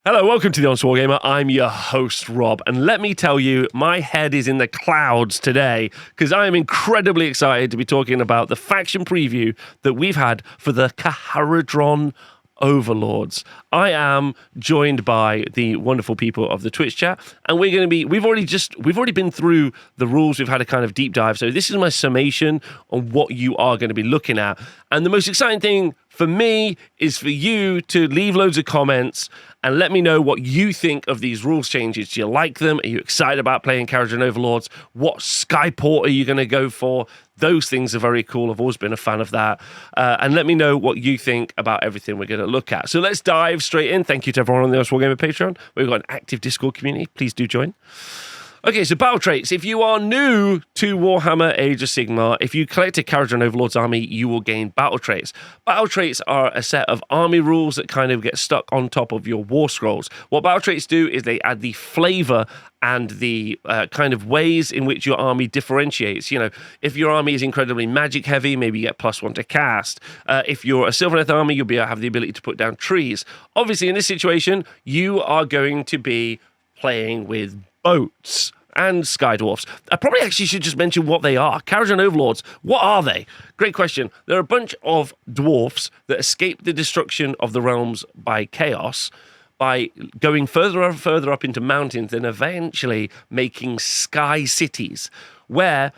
Hello, welcome to the Honest Wargamer. I'm your host, Rob, and let me tell you, my head is in the clouds today because I am incredibly excited to be talking about the faction preview that we've had for the Kharadron Overlords. I am joined by the wonderful people of the Twitch chat, and we've already been through the rules. We've had a kind of deep dive. So this is my summation on what you are going to be looking at. And the most exciting thing for me is for you to leave loads of comments and let me know what you think of these rules changes. Do you like them? Are you excited about playing Kharadron Overlords? What Skyport are you going to go for? Those things are very cool. I've always been a fan of that. And let me know what you think about everything we're going to look at. So let's dive straight in. Thank you to everyone on the Honest Wargamer Patreon. We've got an active Discord community. Please do join. Okay, so battle traits. If you are new to Warhammer Age of Sigmar, if you collect a Kharadron Overlords army, you will gain battle traits. Battle traits are a set of army rules that kind of get stuck on top of your war scrolls. What battle traits do is they add the flavor and the kind of ways in which your army differentiates. You know, if your army is incredibly magic heavy, maybe you get +1 to cast. If you're a Sylvaneth army, you'll have the ability to put down trees. Obviously, in this situation, you are going to be playing with boats and sky dwarfs. I probably actually should just mention what they are. Kharadron Overlords, what are they? Great question. They're a bunch of dwarfs that escape the destruction of the realms by chaos by going further and further up into mountains and eventually making sky cities where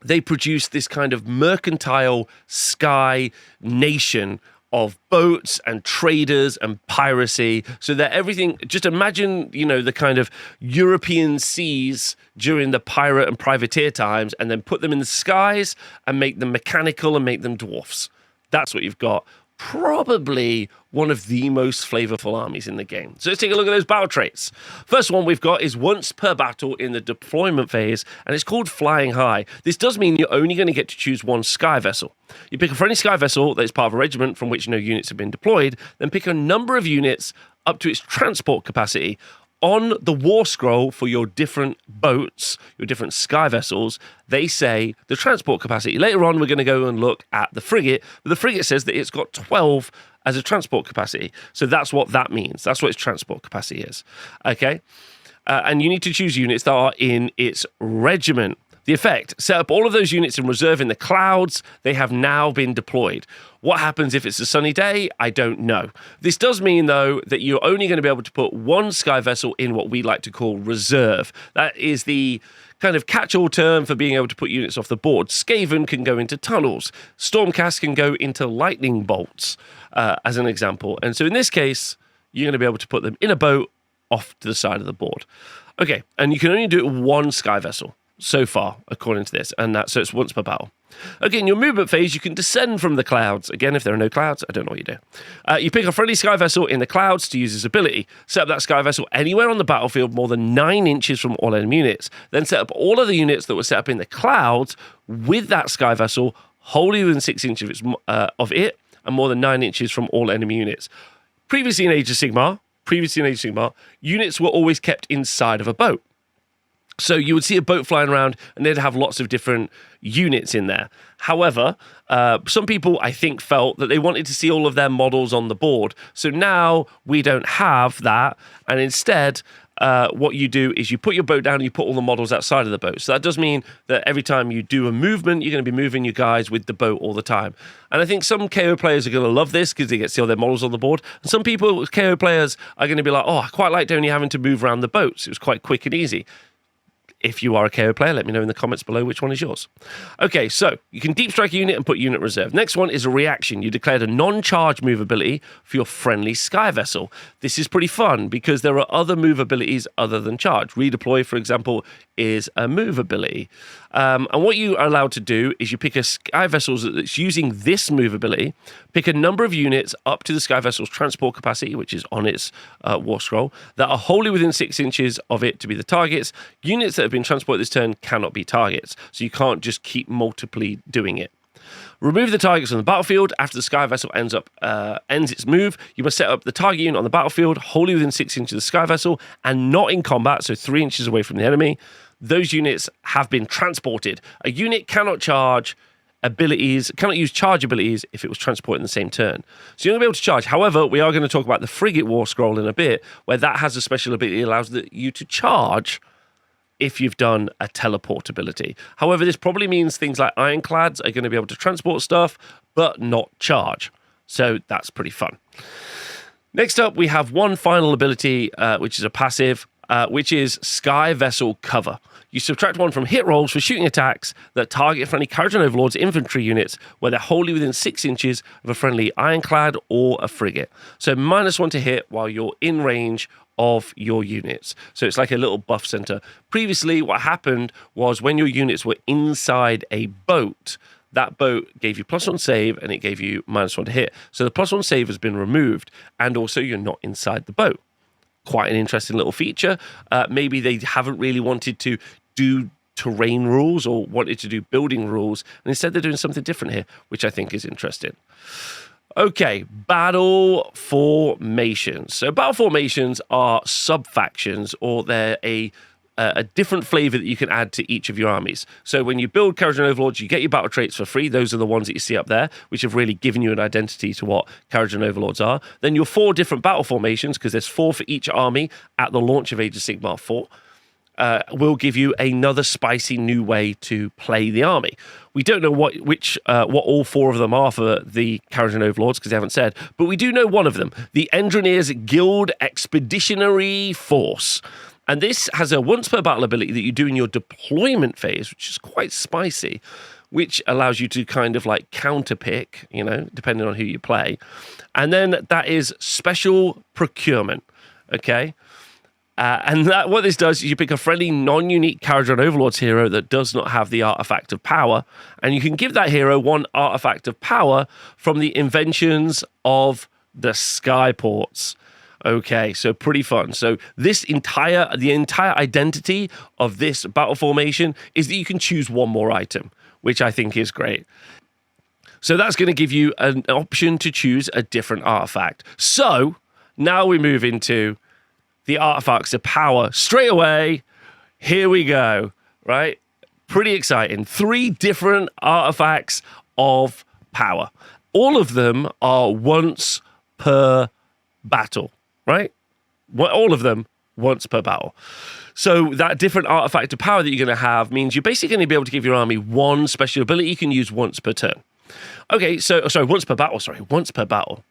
they produce this kind of mercantile sky nation of boats and traders and piracy, so that everything, just imagine, you know, the kind of European seas during the pirate and privateer times, and then put them in the skies and make them mechanical and make them dwarfs. That's what you've got. Probably one of the most flavorful armies in the game. So let's take a look at those battle traits. First one we've got is once per battle in the deployment phase, and it's called Flying High. This does mean you're only going to get to choose one sky vessel. You pick a friendly sky vessel that is part of a regiment from which no units have been deployed, then pick a number of units up to its transport capacity. On the war scroll for your different boats, your different sky vessels, they say the transport capacity. Later on, we're going to go and look at the frigate, but the frigate says that it's got 12 as a transport capacity. So that's what that means. That's what its transport capacity is. Okay? And you need to choose units that are in its regiment. The effect, set up all of those units in reserve in the clouds. They have now been deployed. What happens if it's a sunny day? I don't know. This does mean, though, that you're only going to be able to put one sky vessel in what we like to call reserve. That is the kind of catch-all term for being able to put units off the board. Skaven can go into tunnels. Stormcast can go into lightning bolts, as an example. And so in this case, you're going to be able to put them in a boat off to the side of the board. Okay, and you can only do it with one sky vessel so far, according to this, and so it's once per battle. Okay, in your movement phase, you can descend from the clouds. Again, if there are no clouds, I don't know what you do. You pick a friendly sky vessel in the clouds to use this ability. Set up that sky vessel anywhere on the battlefield more than 9 inches from all enemy units. Then set up all of the units that were set up in the clouds with that sky vessel wholly within 6 inches of it and more than 9 inches from all enemy units. Previously in Age of Sigmar, units were always kept inside of a boat. So you would see a boat flying around and they'd have lots of different units in there. However, some people, I think, felt that they wanted to see all of their models on the board. So now we don't have that. And instead, what you do is you put your boat down and you put all the models outside of the boat. So that does mean that every time you do a movement, you're going to be moving your guys with the boat all the time. And I think some KO players are going to love this because they get to see all their models on the board. And some people, KO players, are going to be like, oh, I quite liked only having to move around the boats. It was quite quick and easy. If you are a KO player, let me know in the comments below which one is yours. Okay, so you can deep strike a unit and put unit reserve. Next one is a reaction. You declared a non-charge move ability for your friendly sky vessel. This is pretty fun because there are other move abilities other than charge. Redeploy, for example, is a move ability. And what you are allowed to do is you pick a sky vessel that's using this move ability, pick a number of units up to the sky vessel's transport capacity, which is on its war scroll, that are wholly within 6 inches of it to be the targets. Units that have been transported this turn cannot be targets, so you can't just keep multiply doing it. Remove the targets on the battlefield. After the sky vessel ends its move, you must set up the target unit on the battlefield wholly within 6 inches of the sky vessel and not in combat, so 3 inches away from the enemy. Those units have been transported. A unit cannot charge abilities, cannot use charge abilities if it was transported in the same turn. So you're going to be able to charge. However, we are going to talk about the Frigate War Scroll in a bit, where that has a special ability that allows you to charge if you've done a teleport ability. However, this probably means things like Ironclads are going to be able to transport stuff, but not charge. So that's pretty fun. Next up, we have one final ability, which is a passive, which is Sky Vessel Cover. You subtract 1 from hit rolls for shooting attacks that target friendly Kharadron Overlords infantry units where they're wholly within 6 inches of a friendly Ironclad or a frigate. So -1 to hit while you're in range of your units. So it's like a little buff center. Previously, what happened was when your units were inside a boat, that boat gave you +1 save and it gave you -1 to hit. So the +1 save has been removed, and also you're not inside the boat. Quite an interesting little feature. Maybe they haven't really wanted to do terrain rules or wanted to do building rules, and instead they're doing something different here, which I think is interesting. Okay, battle formations. So battle formations are sub-factions, or they're a different flavor that you can add to each of your armies. So when you build Kharadron Overlords, you get your battle traits for free. Those are the ones that you see up there, which have really given you an identity to what Kharadron Overlords are. Then your 4 different battle formations, because there's 4 for each army at the launch of Age of Sigmar 4, will give you another spicy new way to play the army. We don't know what all 4 of them are for the Kharadron Overlords, because they haven't said, but we do know one of them, the Endroneer's Guild Expeditionary Force. And this has a once per battle ability that you do in your deployment phase, which is quite spicy, which allows you to kind of like counterpick, depending on who you play. And then that is special procurement, okay? And what this does is you pick a friendly non-unique Kharadron Overlords hero that does not have the Artifact of Power, and you can give that hero 1 Artifact of Power from the inventions of the Skyports. Okay, so pretty fun. So the entire identity of this battle formation is that you can choose 1 more item, which I think is great. So that's going to give you an option to choose a different artifact. So now we move into the artifacts of power straight away. Here we go, right? Pretty exciting. 3 different artifacts of power. All of them are once per battle, right? All of them once per battle. So that different artifact of power that you're going to have means you're basically going to be able to give your army 1 special ability you can use once per turn. Okay, once per battle.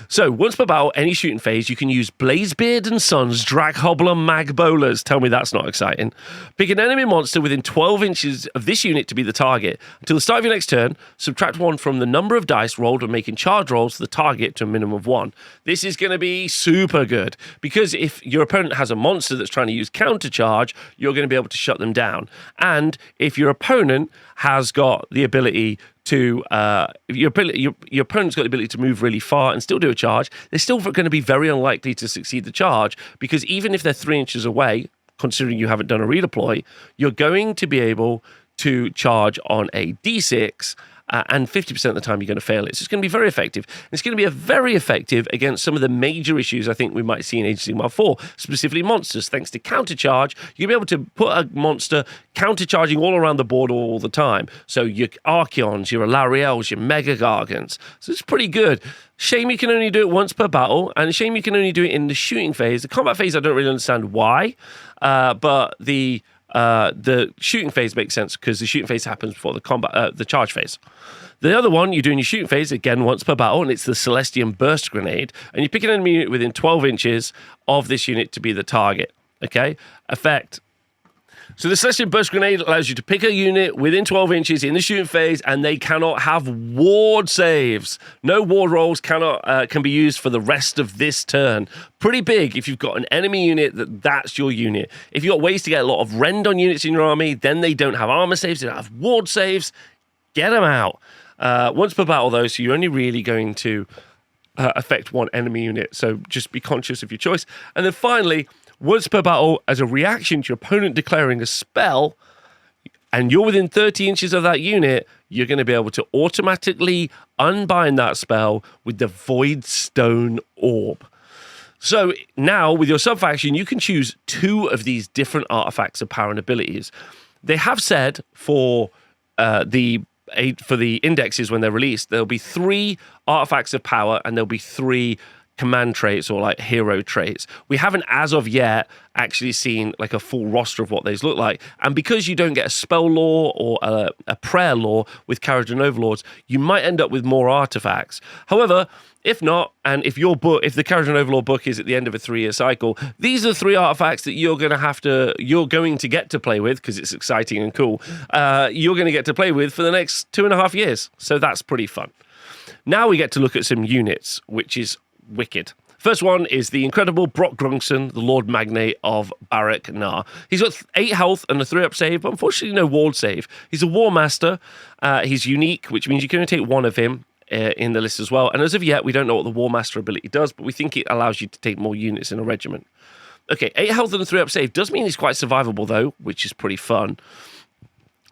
So once per battle, any shooting phase, you can use Blazebeard and Sons Draghobbler Mag Bowlers. Tell me that's not exciting. Pick an enemy monster within 12 inches of this unit to be the target. Until the start of your next turn, subtract 1 from the number of dice rolled when making charge rolls to the target to a minimum of 1. This is going to be super good, because if your opponent has a monster that's trying to use counter charge, you're going to be able to shut them down. And if your opponent has got the ability to your opponent's got the ability to move really far and still do a charge, they're still going to be very unlikely to succeed the charge, because even if they're 3 inches away, considering you haven't done a redeploy, you're going to be able to charge on a D6, and 50% of the time you're going to fail it. So it's going to be very effective. And it's going to be very effective against some of the major issues I think we might see in Age of Sigmar 4, specifically monsters. Thanks to countercharge, you'll be able to put a monster countercharging all around the board all the time. So your Archeons, your Alariels, your Mega Gargants. So it's pretty good. Shame you can only do it once per battle, and a shame you can only do it in the shooting phase. The combat phase, I don't really understand why, but the shooting phase makes sense because the shooting phase happens before the charge phase. The other one, you're doing your shooting phase, again, once per battle, and it's the Celestian Burst Grenade, and you pick an enemy unit within 12 inches of this unit to be the target, okay? Effect. So the Celestian Burst Grenade allows you to pick a unit within 12 inches in the shooting phase, and they cannot have ward saves. No ward rolls can be used for the rest of this turn. Pretty big if you've got an enemy unit that's your unit. If you've got ways to get a lot of rend on units in your army, then they don't have armor saves, they don't have ward saves. Get them out. Once per battle, though, so you're only really going to affect 1 enemy unit, so just be conscious of your choice. And then finally, once per battle, as a reaction to your opponent declaring a spell, and you're within 30 inches of that unit, you're going to be able to automatically unbind that spell with the Void Stone Orb. So now, with your sub-faction, you can choose 2 of these different artifacts of power and abilities. They have said for the for the indexes when they're released, there'll be 3 artifacts of power and there'll be 3 command traits or like hero traits. We haven't as of yet actually seen like a full roster of what those look like. And because you don't get a spell lore or a prayer lore with Kharadron Overlords, you might end up with more artifacts. However, if not, and if the Kharadron Overlord book is at the end of a 3-year cycle, these are the 3 artifacts that you're going to get to play with, because it's exciting and cool. You're going to get to play with for the next 2.5 years. So that's pretty fun. Now we get to look at some units, which is wicked. First one is the incredible Brock Grungson, the Lord Magnate of Barak Nar. He's got 8 health and a 3-up save, but unfortunately no ward save. He's a War Master. He's unique, which means you can only take 1 of him in the list as well. And as of yet, we don't know what the War Master ability does, but we think it allows you to take more units in a regiment. Okay, 8 health and a 3-up save does mean he's quite survivable, though, which is pretty fun.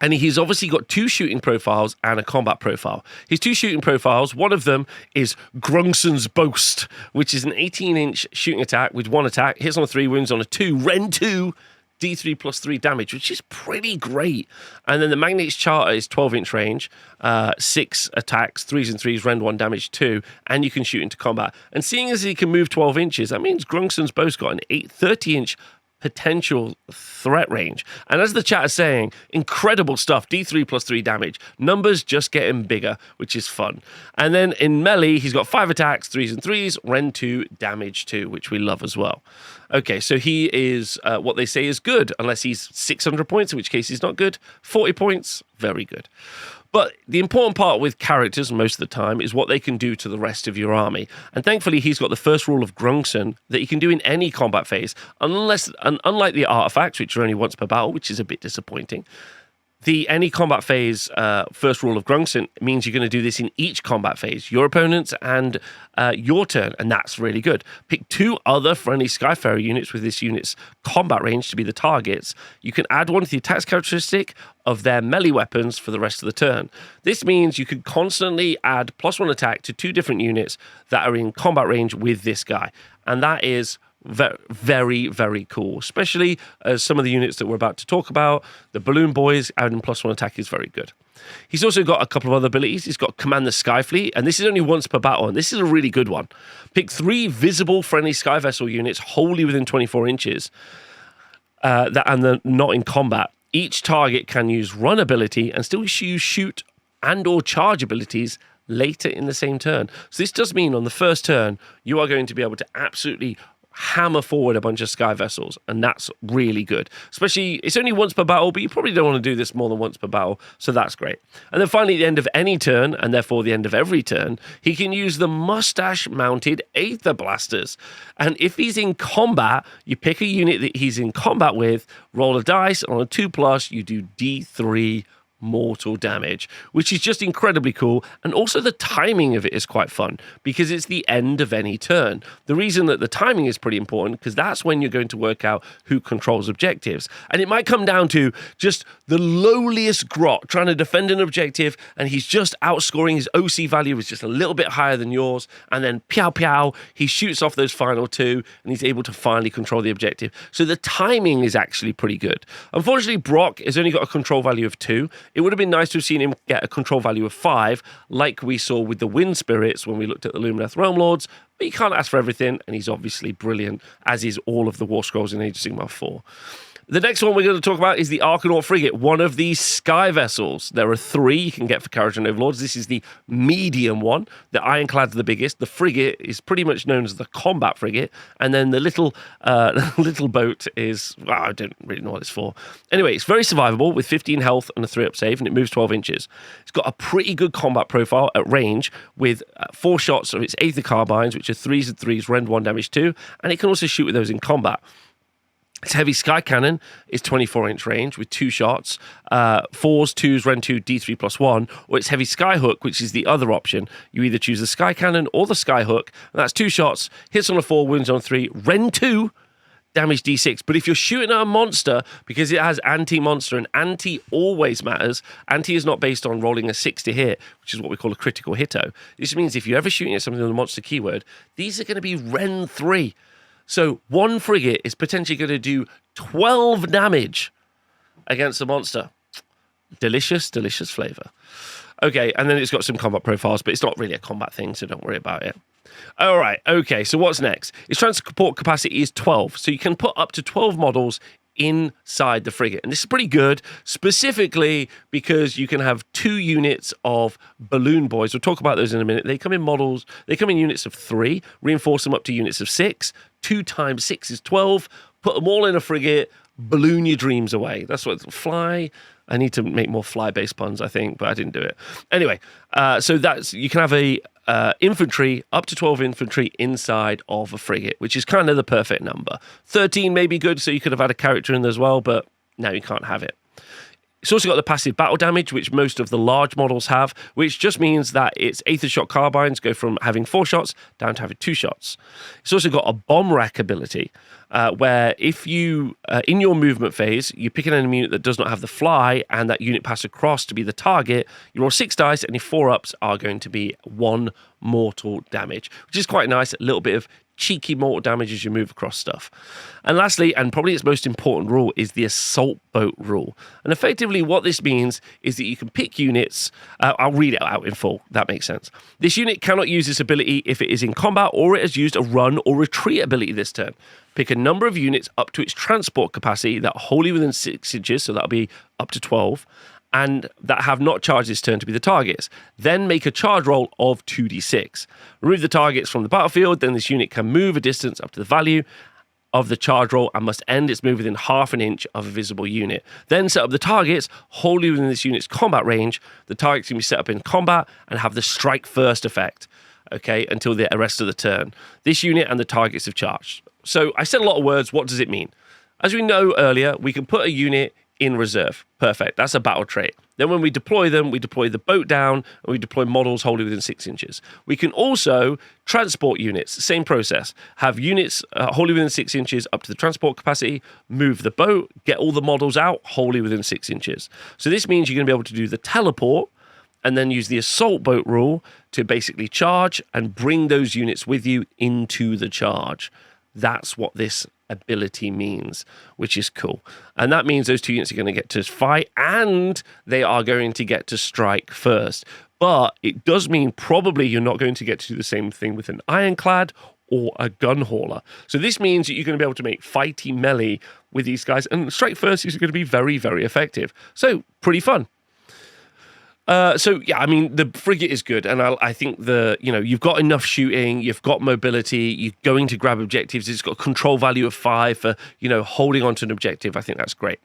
And he's obviously got 2 shooting profiles and a combat profile. His 2 shooting profiles, one of them is Grungson's Boast, which is an 18-inch shooting attack with 1 attack, hits on a 3, wounds on a 2, Ren 2, D3 plus 3 damage, which is pretty great. And then the Magnate's Charter is 12-inch range, 6 attacks, 3s and 3s, Ren 1, damage 2, and you can shoot into combat. And seeing as he can move 12 inches, that means Grungson's Boast got an 30-inch potential threat range. And as the chat is saying, incredible stuff. D3 plus 3 damage. Numbers just getting bigger, which is fun. And then in melee, he's got 5 attacks, 3s and 3s, Ren 2, damage 2, which we love as well. Okay, so he is what they say is good, unless he's 600 points, in which case he's not good. 40 points, very good. But the important part with characters most of the time is what they can do to the rest of your army. And thankfully, he's got the first rule of Grungson that he can do in any combat phase, unlike the artifacts, which are only once per battle, which is a bit disappointing. The any combat phase first rule of Grungson means you're going to do this in each combat phase, your opponent's and your turn, and that's really good. Pick 2 other friendly Skyfarer units with this unit's combat range to be the targets. You can add one to the attacks characteristic of their melee weapons for the rest of the turn. This means you can constantly add +1 attack to 2 different units that are in combat range with this guy, and that is very, very cool, especially as some of the units that we're about to talk about, the Balloon Boys, adding +1 attack is very good. He's also got a couple of other abilities. He's got Command the Sky Fleet, and this is only once per battle, and this is a really good one. Pick 3 visible friendly Sky Vessel units wholly within 24 inches, and they're not in combat. Each target can use Run ability and still use Shoot and or Charge abilities later in the same turn. So this does mean on the first turn, you are going to be able to absolutely hammer forward a bunch of Sky Vessels, and that's really good. Especially, it's only once per battle, but you probably don't want to do this more than once per battle, so that's great. And then finally, at the end of any turn, and therefore the end of every turn, he can use the mustache-mounted Aether Blasters. And if he's in combat, you pick a unit that he's in combat with, roll a dice, and on a 2+, you do D3 mortal damage, which is just incredibly cool. And also the timing of it is quite fun because it's the end of any turn. The reason that the timing is pretty important because that's when you're going to work out who controls objectives. And it might come down to just the lowliest grot trying to defend an objective, and he's just outscoring, his OC value is just a little bit higher than yours, and then pow pow, he shoots off those final 2 and he's able to finally control the objective. So the timing is actually pretty good. Unfortunately, Brock has only got a control value of 2. It would have been nice to have seen him get a control value of 5, like we saw with the Wind Spirits when we looked at the Lumineth Realm Lords, but you can't ask for everything, and he's obviously brilliant, as is all of the War Scrolls in Age of Sigmar 4. The next one we're going to talk about is the Archanaut Frigate, one of these Sky Vessels. There are 3 you can get for Kharadron Overlords. This is the medium one. The Ironclad's the biggest. The frigate is pretty much known as the Combat Frigate. And then the little boat is, well, I don't really know what it's for. Anyway, it's very survivable with 15 health and a 3-up save, and it moves 12 inches. It's got a pretty good combat profile at range with 4 shots of its Aether Carbines, which are 3s and 3s, Rend 1, damage 2. And it can also shoot with those in combat. Its heavy Sky Cannon is 24-inch range with 2 shots, 4s, 2s, Ren 2, D3 plus 1, or its heavy Sky Hook, which is the other option. You either choose the Sky Cannon or the Sky Hook, and that's 2 shots, hits on a 4, wounds on 3, Ren 2, damage D6. But if you're shooting at a monster, because it has anti-monster, and anti always matters, anti is not based on rolling a 6 to hit, which is what we call a critical hito. This means if you're ever shooting at something with a monster keyword, these are going to be Ren 3. So 1 frigate is potentially going to do 12 damage against a monster. Delicious, delicious flavor. Okay, and then it's got some combat profiles, but it's not really a combat thing, so don't worry about it. All right, okay, so what's next? Its transport capacity is 12, so you can put up to 12 models inside the frigate. And this is pretty good, specifically because you can have 2 units of balloon boys. We'll talk about those in a minute. They come in units of 3, reinforce them up to units of 6. 2 times 6 is 12. Put them all in a frigate, balloon your dreams away. That's what fly. I need to make more fly-based puns, I think, but I didn't do it. Anyway, so you can have a infantry, up to 12 infantry inside of a frigate, which is kind of the perfect number. 13 may be good, so you could have had a character in there as well, but now you can't have it. It's also got the passive battle damage, which most of the large models have, which just means that its Aether Shot carbines go from having 4 shots down to having 2 shots. It's also got a bomb rack ability, where if you, in your movement phase, you pick an enemy unit that does not have the fly, and that unit passes across to be the target, you roll 6 dice, and your 4-ups are going to be 1 mortal damage, which is quite nice, a little bit of cheeky mortal damage as you move across stuff. And lastly, and probably its most important rule, is the assault boat rule. And effectively what this means is that you can pick units, I'll read it out in full, that makes sense. This unit cannot use this ability if it is in combat or it has used a run or retreat ability this turn. Pick a number of units up to its transport capacity that are wholly within 6 inches, so that'll be up to 12, and that have not charged this turn to be the targets. Then make a charge roll of 2d6. Remove the targets from the battlefield, then this unit can move a distance up to the value of the charge roll and must end its move within half an inch of a visible unit. Then set up the targets wholly within this unit's combat range. The targets can be set up in combat and have the strike first effect, okay, until the rest of the turn. This unit and the targets have charged. So I said a lot of words. What does it mean? As we know earlier, we can put a unit in reserve. Perfect. That's a battle trait. Then when we deploy them, we deploy the boat down and we deploy models wholly within 6 inches. We can also transport units. Same process. Have units wholly within 6 inches up to the transport capacity, move the boat, get all the models out wholly within 6 inches. So this means you're going to be able to do the teleport and then use the assault boat rule to basically charge and bring those units with you into the charge. That's what this ability means, which is cool. And that means those 2 units are going to get to fight and they are going to get to strike first. But it does mean probably you're not going to get to do the same thing with an ironclad or a gun hauler. So this means that you're going to be able to make fighty melee with these guys, and strike first is going to be very, very effective. So pretty fun. So yeah, I mean, the frigate is good, and I think you've got enough shooting, you've got mobility, you're going to grab objectives. It's got a control value of 5 for holding onto an objective. I think that's great.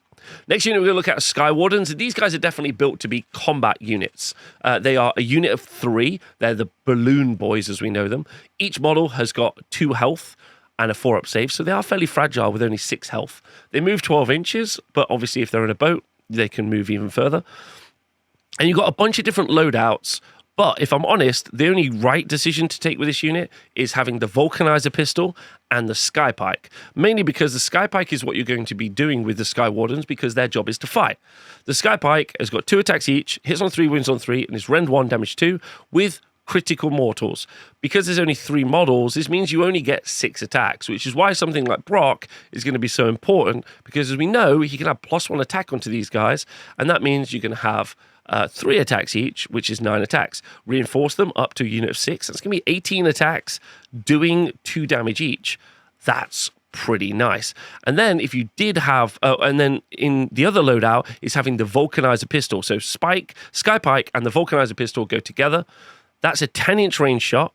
Next unit we're going to look at are Sky Wardens. These guys are definitely built to be combat units. They are a unit of 3. They're the balloon boys as we know them. Each model has got 2 health and a 4-up save, so they are fairly fragile with only 6 health. They move 12 inches, but obviously if they're in a boat, they can move even further. And you've got a bunch of different loadouts, but if I'm honest, the only right decision to take with this unit is having the Vulcanizer pistol and the Sky Pike, mainly because the Sky Pike is what you're going to be doing with the Sky Wardens because their job is to fight. The Sky Pike has got 2 attacks each, hits on 3, wins on 3, and is rend 1, damage 2, with critical mortals. Because there's only 3 models, this means you only get 6 attacks, which is why something like Brock is going to be so important, because as we know, he can have +1 attack onto these guys, and that means you can have 3 attacks each, which is 9 attacks. Reinforce them up to a unit of 6. That's going to be 18 attacks doing 2 damage each. That's pretty nice. And then if you did have, and then in the other loadout is having the Vulcanizer pistol. So Sky Pike and the Vulcanizer pistol go together. That's a 10-inch range shot,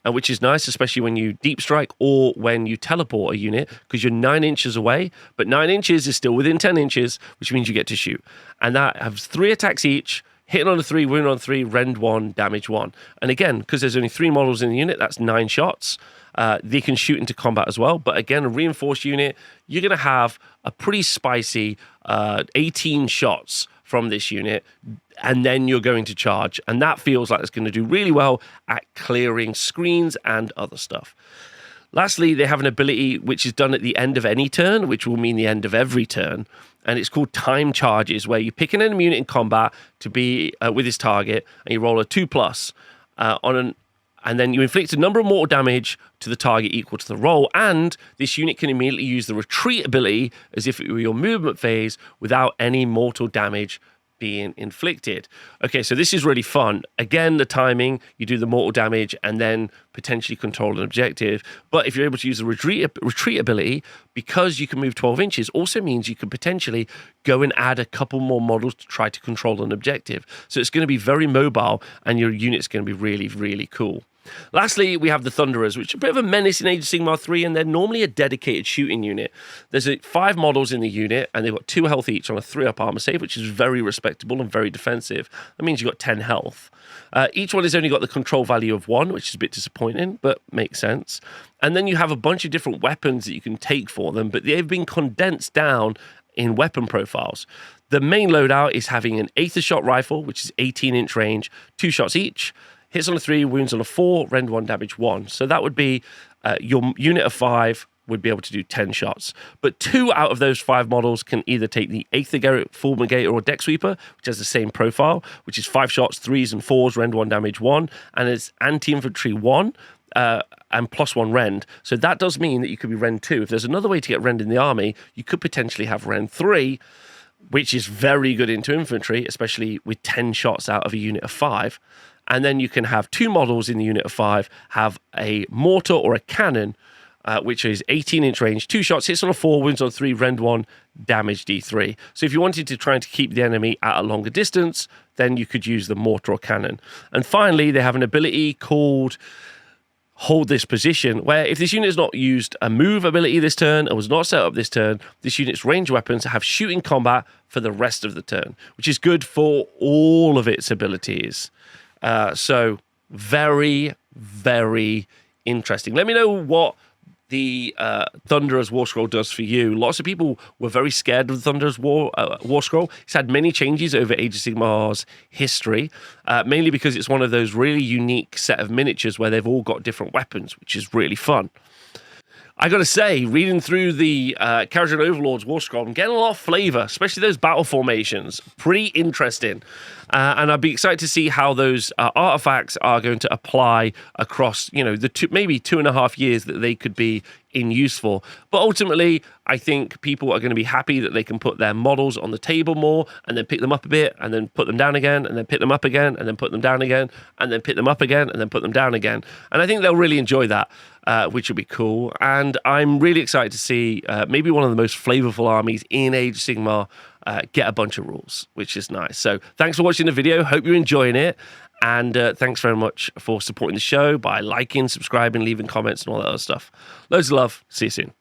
which is nice, especially when you deep strike or when you teleport a unit, because you're 9 inches away, but 9 inches is still within 10 inches, which means you get to shoot. And that has 3 attacks each, hitting on a 3, win on 3, rend 1, damage 1. And again, because there's only 3 models in the unit, that's 9 shots. They can shoot into combat as well. But again, a reinforced unit, you're going to have a pretty spicy 18 shots from this unit, and then you're going to charge. And that feels like it's going to do really well at clearing screens and other stuff. Lastly, they have an ability which is done at the end of any turn, which will mean the end of every turn. And it's called Time Charges, where you pick an enemy unit in combat to be with his target, and you roll a 2+, and then you inflict a number of mortal damage to the target equal to the roll, and this unit can immediately use the retreat ability as if it were your movement phase without any mortal damage being inflicted. Okay, so this is really fun. Again, the timing, you do the mortal damage and then potentially control an objective. But if you're able to use the retreat ability, because you can move 12 inches, also means you can potentially go and add a couple more models to try to control an objective. So it's going to be very mobile and your unit's going to be really, really cool. Lastly, we have the Thunderers, which are a bit of a menace in Age of Sigmar 3, and they're normally a dedicated shooting unit. There's 5 models in the unit, and they've got 2 health each on a 3-up armor save, which is very respectable and very defensive. That means you've got 10 health. Each one has only got the control value of 1, which is a bit disappointing, but makes sense. And then you have a bunch of different weapons that you can take for them, but they've been condensed down in weapon profiles. The main loadout is having an Aether Shot rifle, which is 18-inch range, 2 shots each. Hits on a 3, wounds on a 4, rend 1, damage 1. So that would be your unit of 5 would be able to do 10 shots. But 2 out of those 5 models can either take the Aether Full Negator or Deck Sweeper, which has the same profile, which is 5 shots, 3s and 4s, rend 1, damage 1, and it's anti-infantry 1 and +1 rend. So that does mean that you could be rend 2. If there's another way to get rend in the army, you could potentially have rend 3, which is very good into infantry, especially with 10 shots out of a unit of 5. And then you can have 2 models in the unit of 5, have a mortar or a cannon, which is 18-inch range, 2 shots, hits on a 4, wounds on 3, rend 1, damage D3. So if you wanted to try to keep the enemy at a longer distance, then you could use the mortar or cannon. And finally, they have an ability called Hold This Position, where if this unit has not used a move ability this turn and was not set up this turn, this unit's ranged weapons have shooting combat for the rest of the turn, which is good for all of its abilities. So very, very interesting. Let me know what the Thunderers War Scroll does for you. Lots of people were very scared of the Thunderers War Scroll. It's had many changes over Age of Sigmar's history, mainly because it's one of those really unique set of miniatures where they've all got different weapons, which is really fun. I got to say, reading through the Kharadron Overlords War Scroll, I'm getting a lot of flavor, especially those battle formations. Pretty interesting. And I'd be excited to see how those artifacts are going to apply across, you know, the maybe 2.5 years that they could be in use for. But ultimately, I think people are going to be happy that they can put their models on the table more and then pick them up a bit and then put them down again and then pick them up again and then put them down again and then pick them up again and then put them down again. And I think they'll really enjoy that, which will be cool. And I'm really excited to see maybe one of the most flavorful armies in Age of Sigmar get a bunch of rules, which is nice. So thanks for watching the video. Hope you're enjoying it. And thanks very much for supporting the show by liking, subscribing, leaving comments and all that other stuff. Loads of love. See you soon.